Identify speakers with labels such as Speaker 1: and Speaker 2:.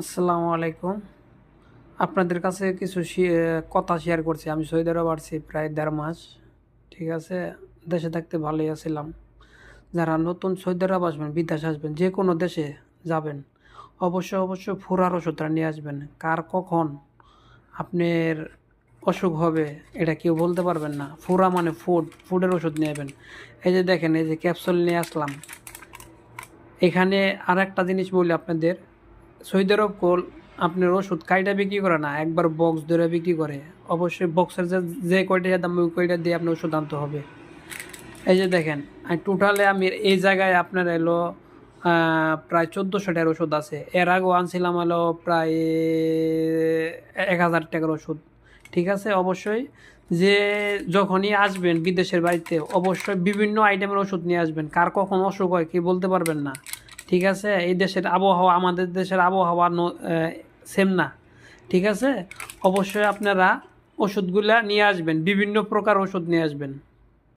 Speaker 1: আসসালামু আলাইকুম। আপনাদের কাছে কিছু কথা শেয়ার করছি। আমি সৌদি আরব আসছি প্রায় ১.৫ মাস। ঠিক আছে? দেশে থাকতে ভালোই আছিলাম। যারা নতুন সৌদি আরব আসবেন, বিদেশ আসবেন, যেকোনো দেশে যাবেন, অবশ্যই ফুরার ওষুধটা নিয়ে আসবেন। কার কখন আপনার অসুখ হবে এটা কেউ বলতে পারবেন না। ফুরা মানে ফুডের ওষুধ নিয়ে যাবেন। এই যে দেখেন, এই যে ক্যাপসুল নিয়ে আসলাম। এখানে আরেকটা জিনিস বলি আপনাদের, সৌদি আরব আপনার ওষুধ কাইটা বিক্রি করে না, একবার বক্স ধরে বিক্রি করে। অবশ্যই বক্সের যে কয়টা দাম ওই কয়টা দিয়ে আপনার ওষুধ আনতে হবে। এই যে দেখেন, টোটালে আমি এই জায়গায় আপনার এলো প্রায় ১৪০০ টাকার ওষুধ আছে। এর আগেও আনছিলাম হলো প্রায় ১,০০০ টাকার ওষুধ। ঠিক আছে? অবশ্যই যে যখনই আসবেন বিদেশের বাড়িতে অবশ্যই বিভিন্ন আইটেমের ওষুধ নিয়ে আসবেন। কার কখন অসুখ হয় কি বলতে পারবেন না। ঠিক আছে? এই দেশের আবহাওয়া আমাদের দেশের আবহাওয়া সেম না। ঠিক আছে? অবশ্যই আপনারা ওষুধগুলা নিয়ে আসবেন, বিভিন্ন প্রকার ওষুধ নিয়ে আসবেন।